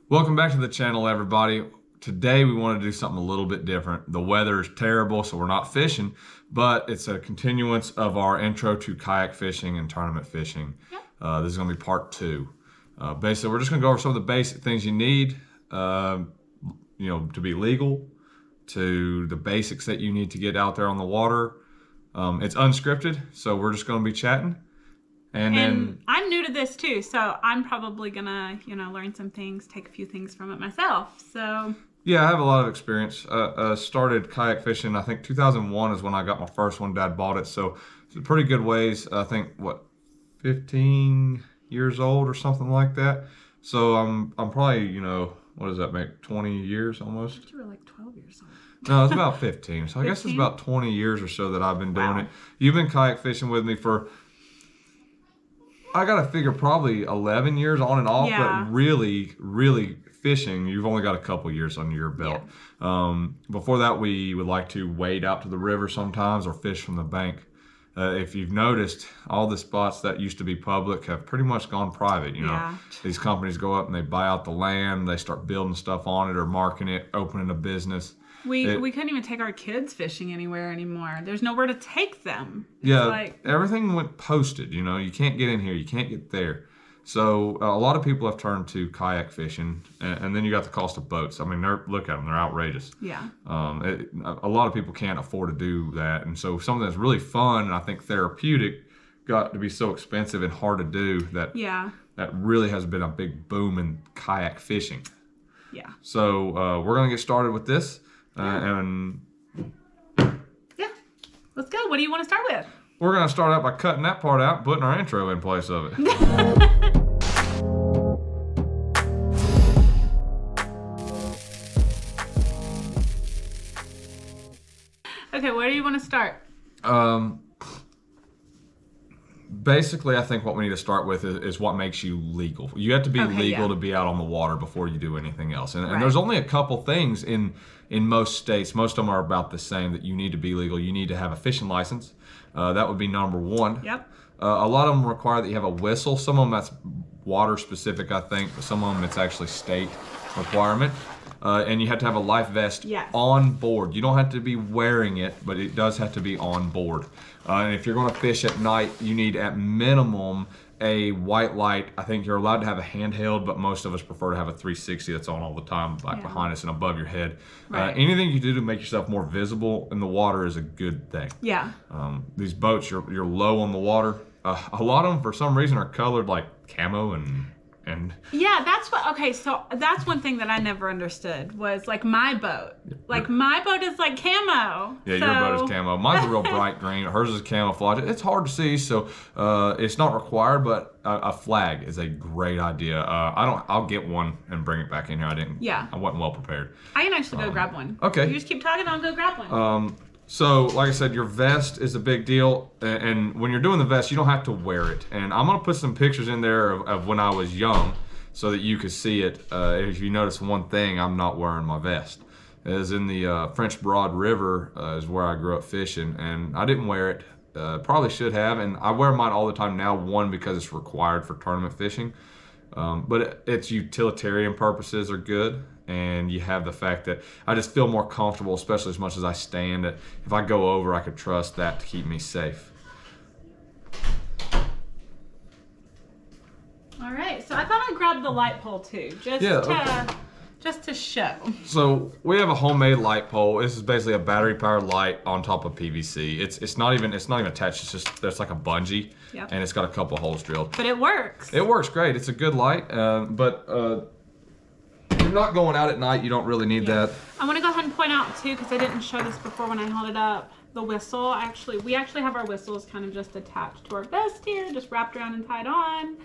Welcome back to the channel, everybody. Today we want to do something a little bit different. The weather is terrible, so we're not fishing, but it's a continuance of our intro to kayak fishing and tournament fishing. Yep. This is going to be part 2. Basically, we're just going to go over some of the basic things you need, to be legal, to the basics that you need to get out there on the water. It's unscripted, so we're just going to be chatting. And then I'm new to this too, so I'm probably gonna, learn some things, take a few things from it myself. So yeah, I have a lot of experience. Started kayak fishing, I think 2001 is when I got my first one. Dad bought it, so it's a pretty good ways. I think 15 years old or something like that. So I'm probably, what does that make? 20 years almost. I thought you were like 12 years old. No, it's about 15. So I guess it's about 20 years or so that I've been doing it. You've been kayak fishing with me for, I gotta figure, probably 11 years on and off, but really fishing, you've only got a couple years under your belt. Yeah. Before that, we would like to wade out to the river sometimes or fish from the bank. If you've noticed, all the spots that used to be public have pretty much gone private. These companies go up and they buy out the land, they start building stuff on it or marking it, opening a business. We couldn't even take our kids fishing anywhere anymore. There's nowhere to take them. Everything went posted. You can't get in here, you can't get there. So a lot of people have turned to kayak fishing, and then you got the cost of boats. I mean, look at them; they're outrageous. Yeah. A lot of people can't afford to do that, and so something that's really fun and I think therapeutic got to be so expensive and hard to do that. Yeah. That really has been a big boom in kayak fishing. Yeah. So we're gonna get started with this. Let's go. What do you want to start with? We're going to start out by cutting that part out and putting our intro in place of it. Okay, where do you want to start? Basically, I think what we need to start with is what makes you legal. You have to be legal to be out on the water before you do anything else. And there's only a couple things in most states. Most of them are about the same that you need to be legal. You need to have a fishing license. That would be number one. Yep. A lot of them require that you have a whistle. Some of them that's water specific, I think, but some of them it's actually state requirement. And you have to have a life vest on board. You don't have to be wearing it, but it does have to be on board. And if you're going to fish at night, you need at minimum a white light. I think you're allowed to have a handheld, but most of us prefer to have a 360 that's on all the time, behind us and above your head. Right. Anything you do to make yourself more visible in the water is a good thing. Yeah. These boats, you're low on the water. A lot of them, for some reason, are colored like camo and so that's one thing that I never understood was like my boat. Like my boat is like camo. Yeah, your boat is camo. Mine's a real bright green. Hers is camouflage. It's hard to see, so it's not required, but a flag is a great idea. I'll get one and bring it back in here. I wasn't well prepared. I can actually go grab one. Okay. You just keep talking, I'll go grab one. So, like I said, your vest is a big deal, and when you're doing the vest, you don't have to wear it. And I'm going to put some pictures in there of when I was young so that you could see it. If you notice one thing, I'm not wearing my vest. It is in the French Broad River is where I grew up fishing, and I didn't wear it. Probably should have, and I wear mine all the time now, one, because it's required for tournament fishing, but its utilitarian purposes are good. And you have the fact that I just feel more comfortable, especially as much as I stand. That if I go over, I could trust that to keep me safe. All right, so I thought I'd grab the light pole too, just to show. So we have a homemade light pole. This is basically a battery-powered light on top of PVC. It's not even attached. It's just there's like a bungee, and it's got a couple holes drilled. But it works. It works great. It's a good light, but. If you're not going out at night, you don't really need that. I want to go ahead and point out too, because I didn't show this before when I held it up, the whistle. We actually have our whistles kind of just attached to our vest here, just wrapped around and tied on.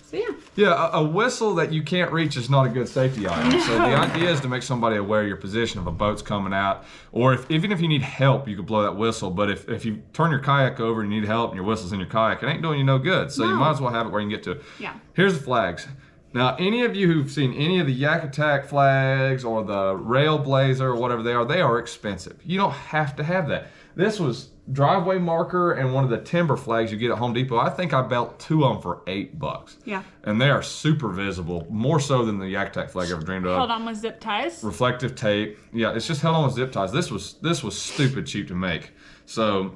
So yeah, a whistle that you can't reach is not a good safety item. No. So the idea is to make somebody aware of your position if a boat's coming out, or even if you need help, you could blow that whistle. But if you turn your kayak over and you need help and your whistle's in your kayak, it ain't doing you no good. So you might as well have it where you can get to it. Yeah. Here's the flags. Now, any of you who've seen any of the Yak Attack flags or the Rail Blazer or whatever they are expensive. You don't have to have that. This was driveway marker and one of the timber flags you get at Home Depot. I think I bought 2 of them for $8. Yeah. And they are super visible, more so than the Yak Tak flag I ever dreamed of. Held on with zip ties. Reflective tape. Yeah, it's just held on with zip ties. This was stupid cheap to make. So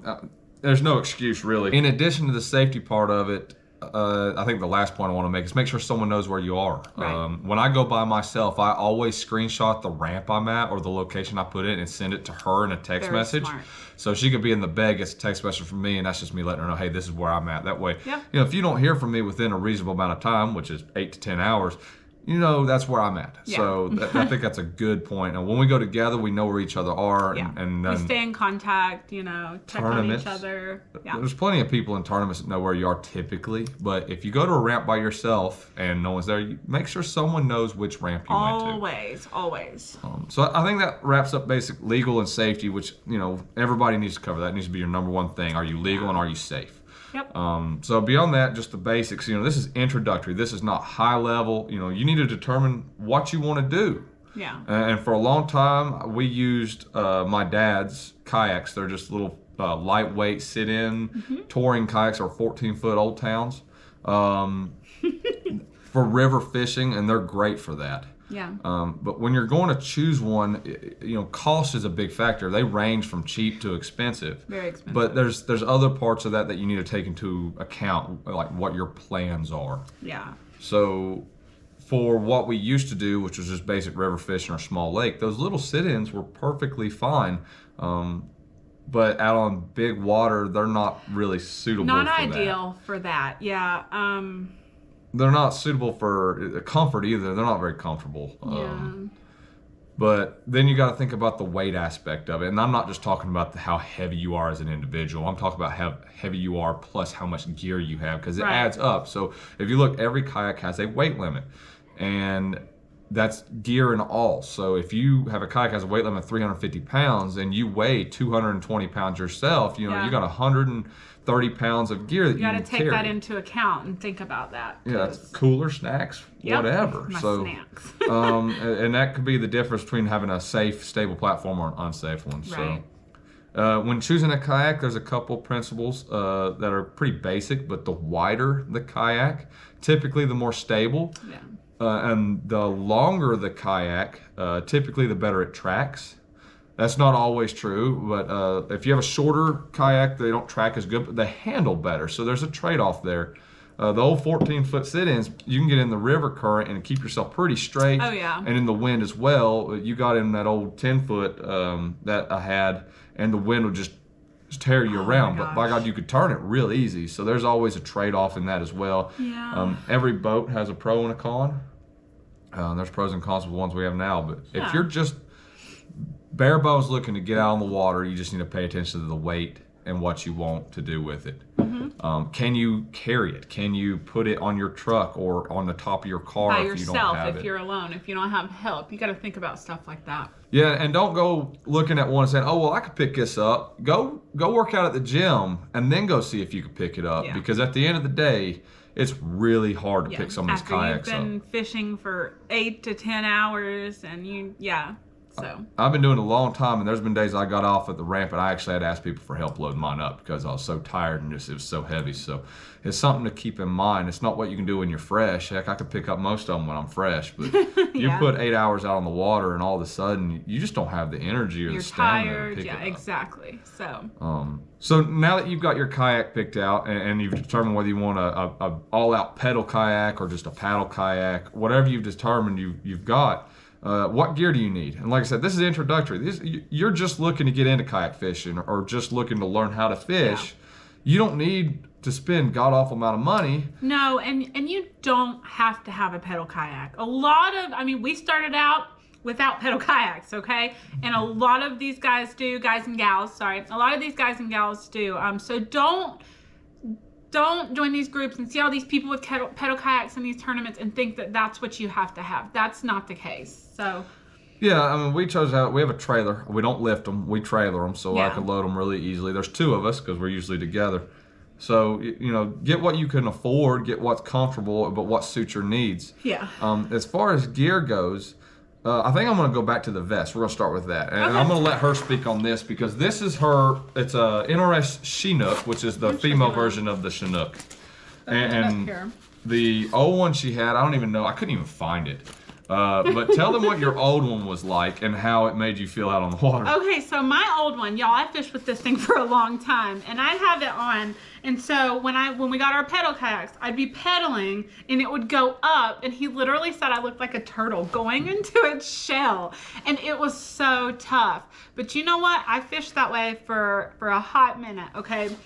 there's no excuse really. In addition to the safety part of it, I think the last point I want to make is make sure someone knows where you are. Right. When I go by myself, I always screenshot the ramp I'm at or the location I put in and send it to her in a text Very message. smart. So she could be in the bed, gets a text message from me, and that's just me letting her know, hey, this is where I'm at. That way, Yeah. if you don't hear from me within a reasonable amount of time, which is 8 to 10 hours, that's where I'm at. Yeah. So I think that's a good point. And when we go together, we know where each other are. Yeah. And we stay in contact, check on each other. Yeah. There's plenty of people in tournaments that know where you are typically. But if you go to a ramp by yourself and no one's there, you make sure someone knows which ramp you went to. Always. So I think that wraps up basic legal and safety, which, everybody needs to cover. That needs to be your number one thing. Are you legal and are you safe? Yep. So beyond that, just the basics. This is introductory. This is not high level. You need to determine what you want to do. Yeah. And for a long time, we used my dad's kayaks. They're just little lightweight sit-in touring kayaks or 14-foot old towns for river fishing, and they're great for that. Yeah. But when you're going to choose one, cost is a big factor. They range from cheap to expensive. Very expensive. But there's other parts of that you need to take into account, like what your plans are. Yeah. So for what we used to do, which was just basic river fishing or small lake, those little sit-ins were perfectly fine. But out on big water, they're not really suitable for that. Not ideal for that. Yeah. They're not suitable for comfort either. They're not very comfortable. Yeah. But then you got to think about the weight aspect of it. And I'm not just talking about how heavy you are as an individual. I'm talking about how heavy you are plus how much gear you have, because it adds up. So if you look, every kayak has a weight limit. And that's gear and all. So if you have a kayak that has a weight limit of 350 pounds and you weigh 220 pounds yourself, you got 130 pounds of gear that you got to can take carry. that into account and think about that. Yeah, that's cooler, snacks, whatever. My so, snacks. and that could be the difference between having a safe, stable platform or an unsafe one. Right. So, when choosing a kayak, there's a couple principles that are pretty basic, but the wider the kayak, typically the more stable. Yeah. And the longer the kayak, typically the better it tracks. That's not always true, but if you have a shorter kayak, they don't track as good, but they handle better. So there's a trade-off there. The old 14-foot sit-ins, you can get in the river current and keep yourself pretty straight. Oh, yeah. And in the wind as well. You got in that old 10-foot that I had, and the wind would just tear you around. But by God, you could turn it real easy. So there's always a trade-off in that as well. Yeah. Every boat has a pro and a con. There's pros and cons with the ones we have now. But if you're just bare bones looking to get out on the water, you just need to pay attention to the weight and what you want to do with it. Can you carry it? Can you put it on your truck or on the top of your car By if you don't yourself, have if it? you're alone, if you don't have help, you got to think about stuff like that. Yeah, and don't go looking at one and saying, "Oh, well, I could pick this up." Go work out at the gym and then go see if you can pick it up. Yeah. Because at the end of the day, it's really hard to pick some of these kayaks After up. you've been fishing for 8 to 10 hours and so. I've been doing it a long time, and there's been days I got off at the ramp and I actually had to ask people for help loading mine up because I was so tired and it was so heavy. So it's something to keep in mind. It's not what you can do when you're fresh. Heck, I could pick up most of them when I'm fresh, but you put 8 hours out on the water and all of a sudden you just don't have the energy or You're the stamina tired. to pick it up. Exactly. So now that you've got your kayak picked out and you've determined whether you want a all-out pedal kayak or just a paddle kayak, whatever you've determined you've got, what gear do you need? And like I said, this is introductory. You're just looking to get into kayak fishing or just looking to learn how to fish. Yeah. You don't need to spend god-awful amount of money. No, and you don't have to have a pedal kayak. We started out without pedal kayaks, okay? And a lot of these guys do, guys and gals, sorry. A lot of these guys and gals do. So don't join these groups and see all these people with pedal kayaks in these tournaments and think that that's what you have to have. That's not the case. So yeah, we chose out. We have a trailer. We don't lift them. We trailer them, so I can load them really easily. There's 2 of us because we're usually together. So get what you can afford, get what's comfortable, but what suits your needs. Yeah. As far as gear goes, I think I'm going to go back to the vest. We're going to start with that. And I'm going to let her speak on this because this is her, it's a NRS Chinook, which is the female version of the Chinook. And the old one she had, I don't even know, I couldn't even find it. But tell them what your old one was like and how it made you feel out on the water. Okay, so my old one, y'all, I fished with this thing for a long time, and I'd have it on. And so when we got our pedal kayaks, I'd be pedaling, and it would go up, and he literally said I looked like a turtle going into its shell, and it was so tough. But you know what? I fished that way for a hot minute. Okay.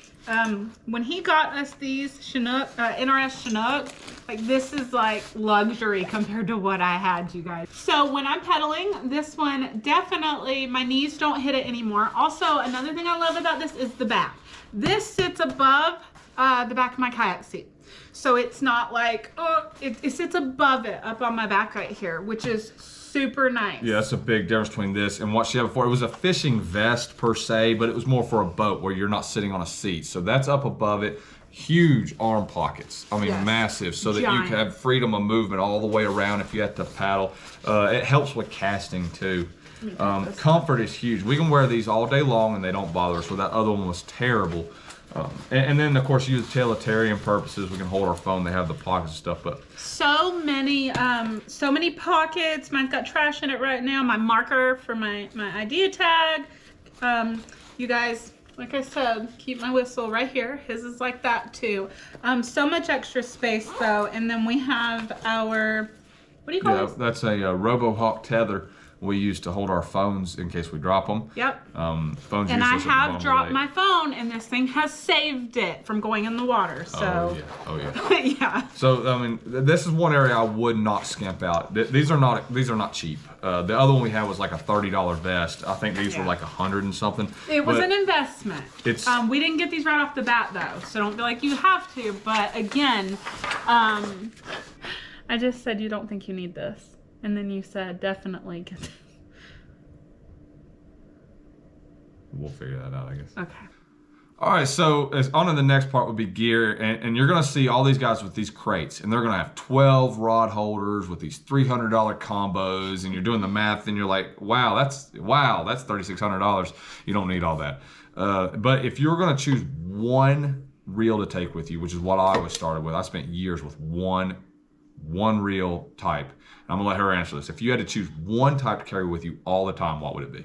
When he got us these Chinook, NRS Chinook, like this is like luxury compared to what I had, you guys. So when I'm pedaling, this one definitely, my knees don't hit it anymore. Also, another thing I love about this is the back. This sits above the back of my kayak seat. So it's not like, oh, it sits above it up on my back right here, which is super nice. Yeah, that's a big difference between this and what she had before. It was a fishing vest per se, but it was more for a boat where you're not sitting on a seat. So that's up above it. Huge arm pockets. I mean, massive, so that you can have freedom of movement all the way around if you have to paddle. It helps with casting too. Comfort is huge. We can wear these all day long and they don't bother us, where that other one was terrible. And then of course use utilitarian purposes. We can hold our phone. They have the pockets and stuff, but so many pockets. Mine's got trash in it right now. My marker for my ID tag. You guys, like I said, keep my whistle right here. His is like that too. So much extra space though. And then we have our, what do you call this? That's a RoboHawk tether we use to hold our phones in case we drop them. Yep. Phones and I have dropped my phone, and this thing has saved it from going in the water. So. Oh yeah. Yeah. So I mean, this is one area I would not skimp out. These are not cheap. The other one we had was like a $30 vest. I think these were like 100 and something. It was an investment. It's we didn't get these right off the bat though, so don't feel like you have to. But again, I just said you don't think you need this. And then you said, definitely get it. We'll figure that out, I guess. Okay. All right, so on to the next part would be gear. And you're going to see all these guys with these crates. And they're going to have 12 rod holders with these $300 combos. And you're doing the math and you're like, wow, that's $3,600. You don't need all that. But if you're going to choose one reel to take with you, which is what I always started with. I spent years with one reel type. I'm gonna let her answer this. If you had to choose one type to carry with you all the time, what would it be?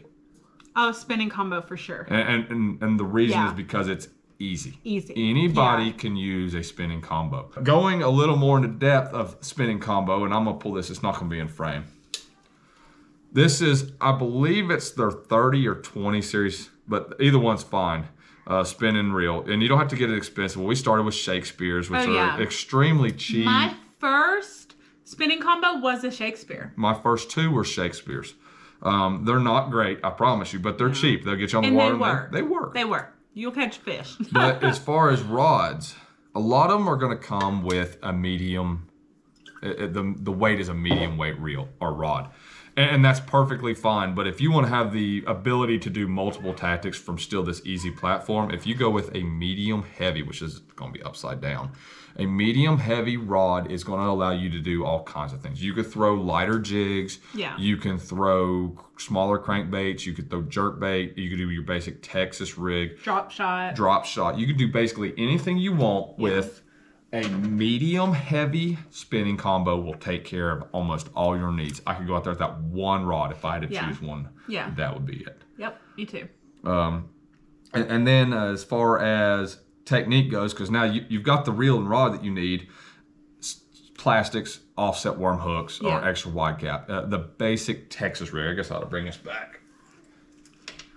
Oh, spinning combo for sure. And the reason is because it's easy. Easy. Anybody can use a spinning combo. Going a little more into depth of spinning combo, and I'm gonna pull this. It's not gonna be in frame. This is, I believe it's their 30 or 20 series, but either one's fine. Spinning reel, and you don't have to get it expensive. We started with Shakespeare's, which are extremely cheap. My first spinning combo was a Shakespeare. My first two were Shakespeare's. They're not great, I promise you, but they're cheap. They'll get you on the water. They work. You'll catch fish. But as far as rods, a lot of them are going to come with a medium. The weight is a medium weight reel or rod. And that's perfectly fine. But if you want to have the ability to do multiple tactics from still this easy platform, if you go with a medium heavy, which is going to be upside down, a medium heavy rod is going to allow you to do all kinds of things. You could throw lighter jigs. Yeah. You can throw smaller crankbaits. You could throw jerk bait. You could do your basic Texas rig. Drop shot. You could do basically anything you want with a medium heavy spinning combo will take care of almost all your needs. I could go out there with that one rod if I had to choose one. Yeah. That would be it. Yep, me too. And then as far as technique goes, because now you've got the reel and rod that you need, plastics, offset worm hooks, or extra wide gap. The basic Texas rig, I guess I ought to bring this back.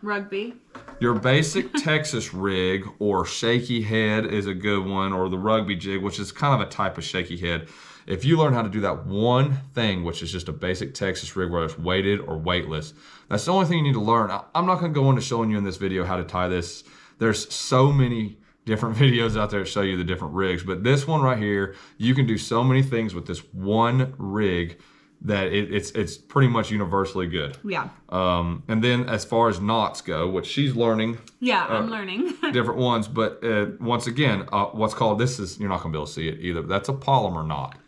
Rugby. Your basic Texas rig or shaky head is a good one, or the rugby jig, which is kind of a type of shaky head. If you learn how to do that one thing, which is just a basic Texas rig, whether it's weighted or weightless, that's the only thing you need to learn. I'm not going to go into showing you in this video how to tie this. There's so many different videos out there that show you the different rigs, but this one right here, you can do so many things with this one rig that it's pretty much universally good. Yeah. And then as far as knots go, which she's learning. Yeah, I'm learning. different ones, but once again, what's called, this is, you're not gonna be able to see it either. That's a polymer knot.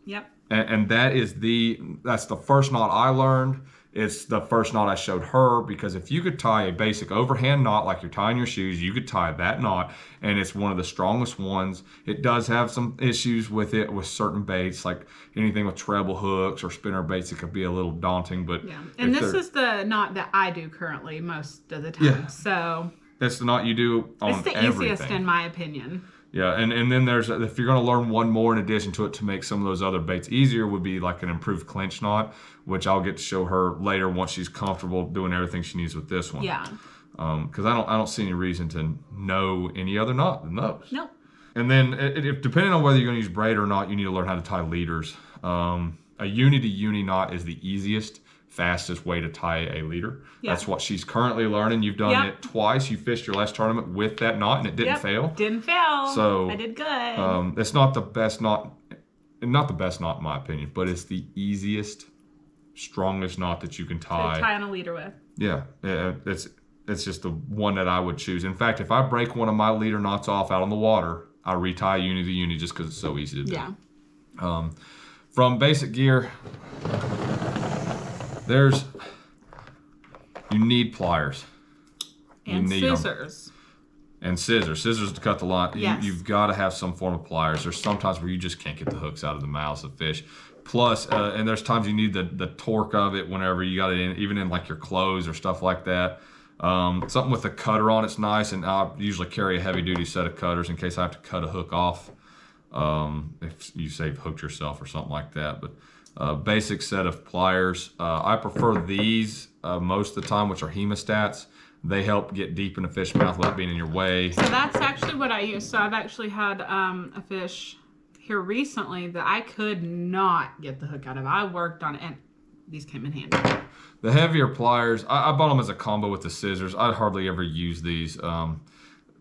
Yep. And that's the first knot I learned. It's the first knot I showed her, because if you could tie a basic overhand knot like you're tying your shoes, you could tie that knot, and it's one of the strongest ones. It does have some issues with it with certain baits, like anything with treble hooks or spinner baits. It could be a little daunting, but yeah. And this is the knot that I do currently most of the time. Yeah. So that's the knot you do on it's the everything. easiest in my opinion. Yeah, and then if you're going to learn one more in addition to it to make some of those other baits easier, would be like an improved clinch knot, which I'll get to show her later once she's comfortable doing everything she needs with this one. Yeah. Because I don't see any reason to know any other knot than those. Nope. And then depending on whether you're going to use braid or not, you need to learn how to tie leaders. A uni to uni knot is the easiest, fastest way to tie a leader. Yeah. That's what she's currently learning. You've done it twice. You fished your last tournament with that knot and it didn't fail. Didn't fail. So I did good. It's not the best knot, not the best knot in my opinion, but it's the easiest, strongest knot that you can tie. To tie on a leader with. Yeah, it's just the one that I would choose. In fact, if I break one of my leader knots off out on the water, I retie uni to uni just because it's so easy to do. Yeah. From basic gear, you need pliers. And scissors. And scissors to cut the line. Yes. You've got to have some form of pliers. There's sometimes where you just can't get the hooks out of the mouths of fish. Plus, and there's times you need the torque of it whenever you got it in, even in like your clothes or stuff like that. Something with a cutter on it's nice, and I usually carry a heavy duty set of cutters in case I have to cut a hook off. If you say you've hooked yourself or something like that. But basic set of pliers. I prefer these most of the time, which are hemostats. They help get deep in the fish mouth without being in your way. So that's actually what I use. So I've actually had a fish here recently that I could not get the hook out of. I worked on it, and these came in handy. The heavier pliers, I bought them as a combo with the scissors. I hardly ever use these.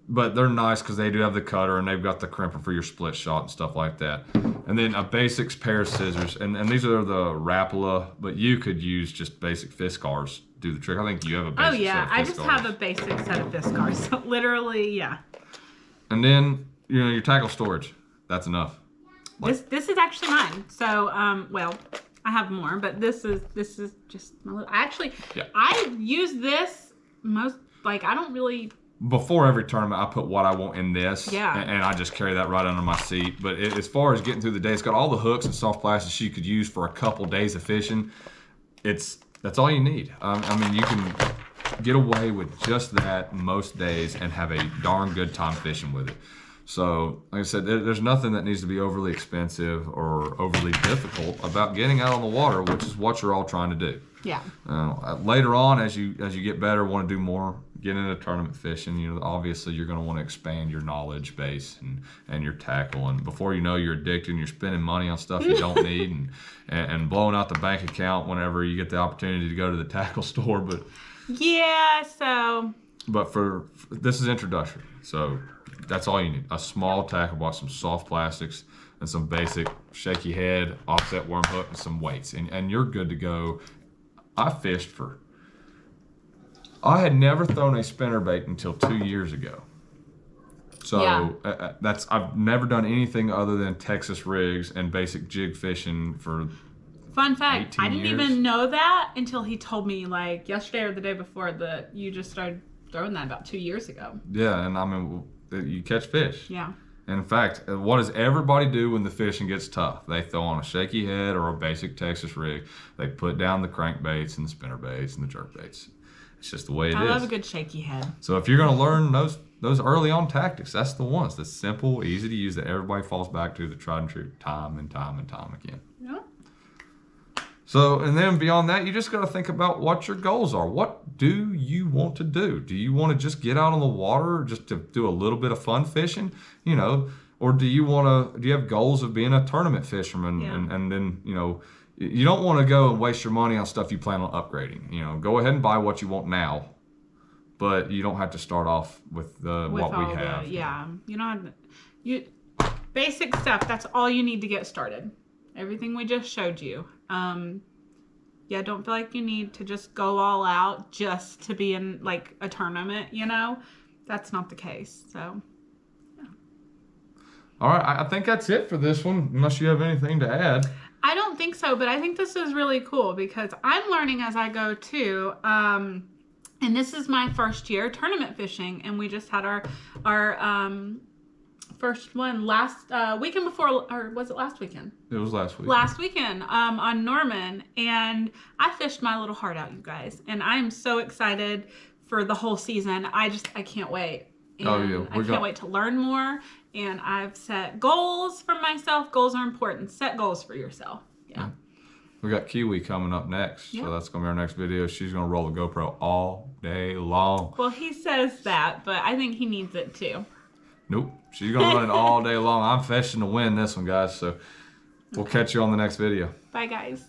But they're nice because they do have the cutter and they've got the crimper for your split shot and stuff like that. And then a basics pair of scissors. And these are the Rapala, but you could use just basic Fiskars to do the trick. I think you have a basic set of Fiskars. Oh yeah, I just have a basic set of Fiskars. So literally, yeah. And then, your tackle storage. That's enough. This is actually mine. So, well, I have more, but this is just my little, I use this most, like, I don't really. Before every tournament, I put what I want in this, yeah, and I just carry that right under my seat. But as far as getting through the day, it's got all the hooks and soft plastics you could use for a couple days of fishing. That's all you need. I mean, you can get away with just that most days and have a darn good time fishing with it. So, like I said, there's nothing that needs to be overly expensive or overly difficult about getting out on the water, which is what you're all trying to do. Yeah. Later on, as you get better, want to do more, get into tournament fishing. Obviously you're going to want to expand your knowledge base and your tackle. And before you know, you're addicted and you're spending money on stuff you don't need and blowing out the bank account whenever you get the opportunity to go to the tackle store. But yeah, so. But for this is introductory, so that's all you need: a small tackle box, some soft plastics, and some basic shaky head, offset worm hook, and some weights, and you're good to go. I had never thrown a spinnerbait until 2 years ago. So yeah. I've never done anything other than Texas rigs and basic jig fishing for. Fun fact, I didn't even know that until he told me like yesterday or the day before that you just started throwing that about 2 years ago. Yeah, and I mean, you catch fish. Yeah. And in fact, what does everybody do when the fishing gets tough? They throw on a shaky head or a basic Texas rig. They put down the crankbaits and the spinnerbaits and the jerkbaits. It's just the way it is. I love a good shaky head. So if you're going to learn those early on tactics, that's the ones. That's simple, easy to use, that everybody falls back to, the tried and true, time and time and time again. Yeah. So, and then beyond that, you just got to think about what your goals are. What do you want to do? Do you want to just get out on the water just to do a little bit of fun fishing, or do you have goals of being a tournament fisherman? Yeah. And then, you don't want to go and waste your money on stuff you plan on upgrading. Go ahead and buy what you want now, but you don't have to start off with what we have. Basic stuff. That's all you need to get started. Everything we just showed you. Don't feel like you need to just go all out just to be in like a tournament. That's not the case. So. All right, I think that's it for this one, unless you have anything to add. I don't think so, but I think this is really cool because I'm learning as I go too. And this is my first year tournament fishing, and we just had our first one last weekend before, or was it last weekend? It was last week. Last weekend on Norman, and I fished my little heart out, you guys, and I am so excited for the whole season. I can't wait. And I can't wait to learn more. And I've set goals for myself. Goals are important. Set goals for yourself. Yeah. We got Kiwi coming up next. So that's going to be our next video. She's going to roll the GoPro all day long. Well, he says that, but I think he needs it too. Nope. She's going to run it all day long. I'm fishing to win this one, guys. So we'll catch you on the next video. Bye, guys.